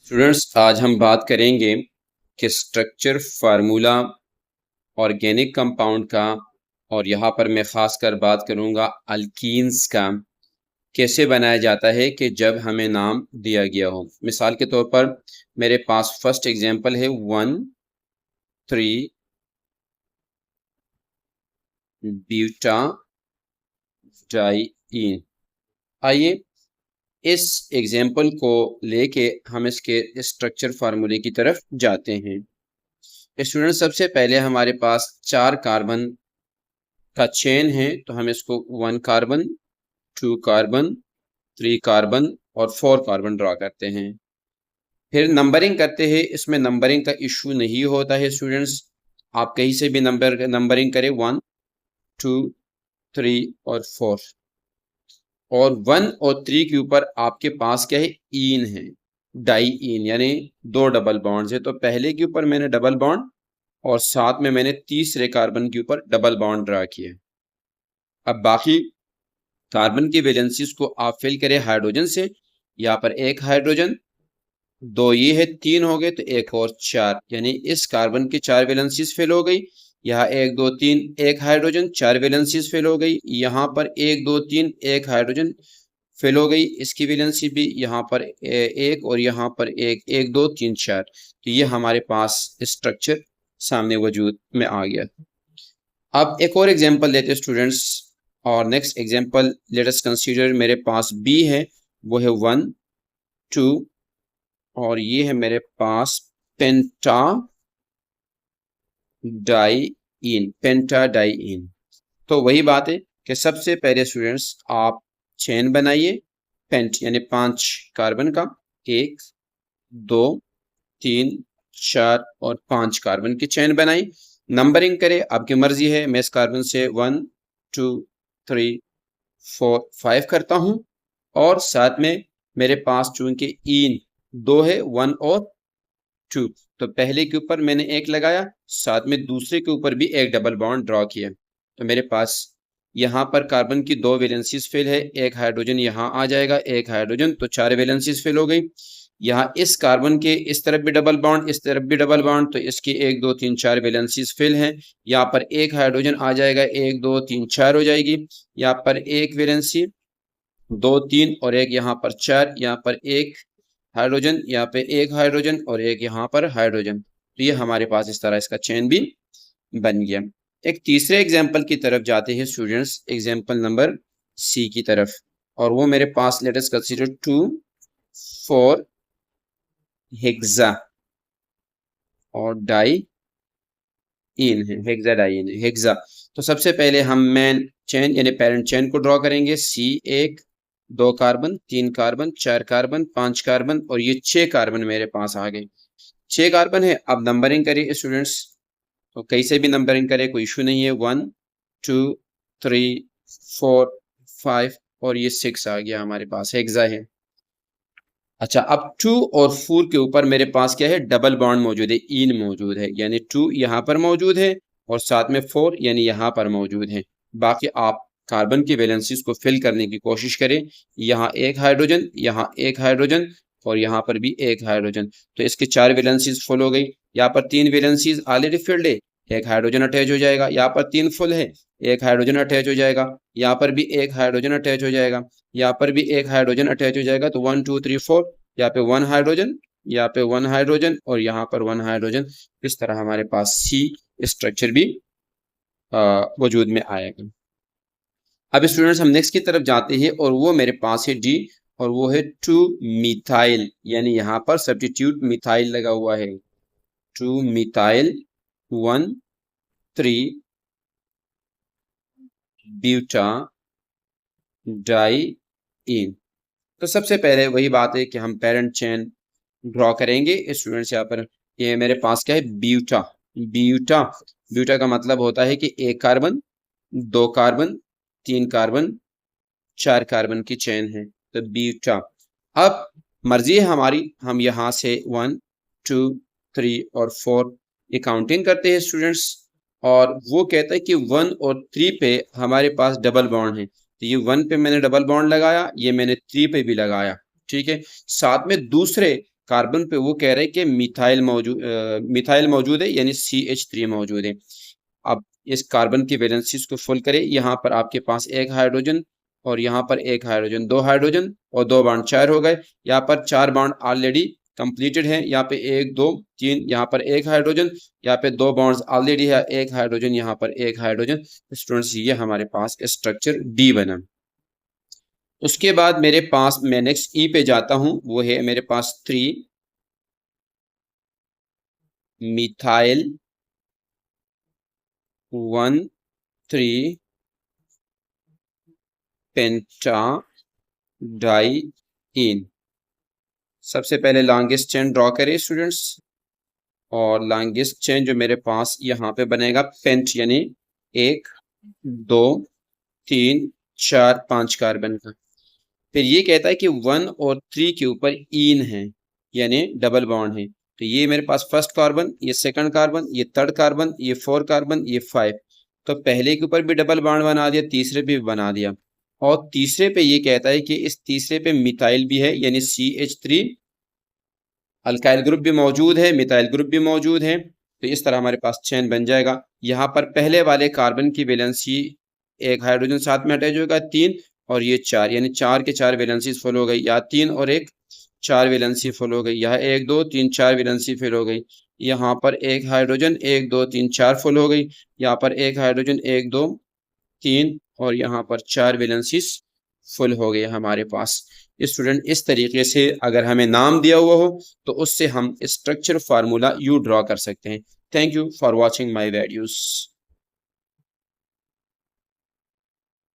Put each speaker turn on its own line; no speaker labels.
Students, आज हम बात करेंगे कि स्ट्रक्चर फार्मूला ऑर्गेनिक कंपाउंड का, और यहाँ पर मैं ख़ास कर बात करूँगा अल्कीन्स का, कैसे बनाया जाता है कि जब हमें नाम दिया गया हो। मिसाल के तौर पर मेरे पास फर्स्ट एग्जांपल है 1,3 ब्यूटाडाइईन। आइए इस एग्जाम्पल को लेके हम इसके स्ट्रक्चर फार्मूले की तरफ जाते हैं। स्टूडेंट, सबसे पहले हमारे पास 4 कार्बन का चेन है, तो हम इसको 1 कार्बन, 2 कार्बन, 3 कार्बन और 4 कार्बन ड्रा करते हैं। फिर नंबरिंग करते हैं। इसमें नंबरिंग का इशू नहीं होता है स्टूडेंट्स, आप कहीं से भी नंबरिंग करें, 1, 2, 3 और 4। और 1 और 3 के ऊपर आपके पास क्या है, ईन है, डाई ईन, यानी 2 डबल बॉन्ड्स है। तो पहले के ऊपर मैंने डबल बॉन्ड और साथ में मैंने तीसरे कार्बन के ऊपर डबल बॉन्ड ड्रा किया। अब बाकी कार्बन की वैलेंसीज को आप फिल करें हाइड्रोजन से। यहाँ पर एक हाइड्रोजन, 2 ये है, 3 हो गए, तो एक और 4, यानी इस कार्बन की 4 वैलेंसीज फिल हो गई। यहाँ 1 2 3 एक हाइड्रोजन, 4 वैलेंसीज फिल हो गई। यहाँ पर 1 2 3 एक हाइड्रोजन फिल हो गई, इसकी वैलेंसी भी। यहाँ पर एक और यहाँ पर एक, 1 2 3 4। तो ये हमारे पास स्ट्रक्चर सामने वजूद में आ गया। अब एक और एग्जांपल लेते हैं स्टूडेंट्स, और next example let us consider, मेरे पास बी है, वो है 1 2, और ये है मेरे पास पेंटाडाइईन। तो वही बात है कि सबसे पहले स्टूडेंट्स आप चेन बनाइए, पेंट यानी 5 कार्बन का, 1 2 3 4 और 5 कार्बन की चेन बनाई। नंबरिंग करें, आपकी मर्जी है। मैं इस कार्बन से 1 2 3 4 5 करता हूं, और साथ में मेरे पास चूंकि ईन 2 है, 1 और 2, तो पहले के ऊपर मैंने एक लगाया, साथ में दूसरे के ऊपर भी एक डबल बॉन्ड ड्रॉ किया। तो मेरे पास यहाँ पर कार्बन की 2 वैलेंसीज फिल है, एक हाइड्रोजन यहाँ आ जाएगा, एक हाइड्रोजन, तो 4 वैलेंसीज फिल हो गई। यहाँ इस कार्बन के इस तरफ भी डबल बॉन्ड, इस तरफ भी डबल बॉन्ड, तो इसकी 1 2 3 4 वैलेंसीज फिल हैं। यहाँ पर एक हाइड्रोजन आ जाएगा, 1 2 3 4 हो जाएगी। यहाँ पर एक वैलेंसी, 2 3 और एक यहाँ पर 4, यहाँ पर एक हाइड्रोजन, यहाँ पे एक हाइड्रोजन और एक यहाँ पर हाइड्रोजन। तो ये हमारे पास इस तरह इसका चेन भी बन गया। एक तीसरे एग्जाम्पल की तरफ जाते हैं स्टूडेंट्स, एग्जाम्पल नंबर सी की तरफ, और वो मेरे पास लेट अस कंसीडर 2 4 हेक्सा और डाई इन है, हेक्साडाइइन है, हेक्सा। तो सबसे पहले हम मेन चेन यानी पेरेंट चेन को ड्रॉ करेंगे। सी 1 2 कार्बन, 3 कार्बन, 4 कार्बन, 5 कार्बन और ये 6 कार्बन मेरे पास आ गए। 6 कार्बन है। अब नंबरिंग करिए स्टूडेंट्स, तो कहीं से भी नंबरिंग करें, कोई इशू नहीं है। 1 2 3 4 5 और ये 6 आ गया हमारे पास, हेक्सा है। अच्छा, अब 2 और 4 के ऊपर मेरे पास क्या है, डबल बॉन्ड मौजूद है, इन मौजूद है, यानी 2 यहाँ पर मौजूद है और साथ में 4 यानी यहाँ पर मौजूद है। बाकी आप कार्बन की वैलेंसीज को फिल करने की कोशिश करें। यहाँ एक हाइड्रोजन, यहाँ एक हाइड्रोजन और यहाँ पर भी एक हाइड्रोजन, तो इसके 4 वैलेंसीज फुल हो गई। यहाँ पर 3 वैलेंसीज ऑलरेडी फिल्ड है, एक हाइड्रोजन अटैच हो जाएगा। यहाँ पर 3 फुल है, एक हाइड्रोजन अटैच हो जाएगा। यहाँ पर भी एक हाइड्रोजन अटैच हो जाएगा, यहाँ पर भी एक हाइड्रोजन अटैच हो जाएगा। तो 1 2 3 4, यहाँ पे 1 हाइड्रोजन, यहाँ पे 1 हाइड्रोजन और यहाँ पर 1 हाइड्रोजन। इस तरह हमारे पास सी स्ट्रक्चर भी वजूद में आएगा। अब स्टूडेंट्स हम नेक्स्ट की तरफ जाते हैं, और वो मेरे पास है डी, और वो है 2 मिथाइल, यानी यहाँ पर सब्स्टिट्यूट मिथाइल लगा हुआ है। 2 मिथाइल 1 3 ब्यूटाडाइईन। तो सबसे पहले वही बात है कि हम पेरेंट चेन ड्रॉ करेंगे। स्टूडेंट्स यहाँ पर ये मेरे पास क्या है, ब्यूटा। ब्यूटा ब्यूटा का मतलब होता है कि एक कार्बन, 2 कार्बन, 3 कार्बन, 4 कार्बन की चेन है, तो ब्यूटा। अब मर्जी है हमारी, हम यहाँ से 1 2 3 और 4 ये काउंटिंग करते हैं स्टूडेंट्स, और वो कहता है कि 1 और 3 पे हमारे पास डबल बॉन्ड है। तो ये 1 पे मैंने डबल बॉन्ड लगाया, ये मैंने 3 पे भी लगाया, ठीक है। साथ में दूसरे कार्बन पे वो कह रहे हैं कि मिथाइल मौजूद है यानी CH3 मौजूद है। अब इस कार्बन की वैलेंसीज को फुल करें, यहाँ पर आपके पास एक हाइड्रोजन और यहाँ पर एक हाइड्रोजन, दो हाइड्रोजन और दो बॉन्ड, चार हो गए। यहाँ पर चार बॉन्ड ऑलरेडी कंप्लीटेड है, यहाँ पे एक दो तीन, यहाँ पर एक हाइड्रोजन, यहाँ पे दो बॉन्ड्स ऑलरेडी है, एक हाइड्रोजन, यहाँ पर एक हाइड्रोजन। स्टूडेंट्स ये हमारे पास स्ट्रक्चर डी बना। उसके बाद मेरे पास मैं नेक्स्ट ई पे जाता हूं, वो है मेरे पास 3 मिथाइल 1,3 पेंटाडाइईन। सबसे पहले लॉन्गेस्ट चेन ड्रॉ करें स्टूडेंट्स, और लॉन्गेस्ट चेन जो मेरे पास यहाँ पे बनेगा पेंट यानी 1 2 3 4 5 कार्बन का। फिर ये कहता है कि 1 और 3 के ऊपर ईन है यानी डबल बॉन्ड है। तो ये मेरे पास फर्स्ट कार्बन, ये सेकंड कार्बन, ये थर्ड कार्बन, ये 4 कार्बन, ये 5। तो पहले के ऊपर भी डबल बॉन्ड बना दिया, तीसरे पे भी बना दिया, और तीसरे पे ये कहता है कि इस तीसरे पे मिथाइल भी है यानी CH3, अल्काइल ग्रुप भी मौजूद है, मिथाइल ग्रुप भी मौजूद है। तो इस तरह हमारे पास चेन बन जाएगा। यहाँ पर पहले वाले कार्बन की वैलेंसी एक हाइड्रोजन साथ में अटैच होगा 3, और ये 4 यानी 4 के 4 वैलेंसीज फुल हो गई, या 3 और 1 4 वैलेंसी फुल हो गई, यहाँ 1 2 3 4 वैलेंसी फुल हो गई, यहाँ पर एक हाइड्रोजन 1 2 3 4 फुल हो गई, यहाँ पर एक हाइड्रोजन 1 2 3, और यहाँ पर 4 वैलेंसीज फुल हो गए हमारे पास। स्टूडेंट इस तरीके से अगर हमें नाम दिया हुआ हो तो उससे हम स्ट्रक्चर फार्मूला यू ड्रॉ कर सकते हैं। Thank you for watching my videos.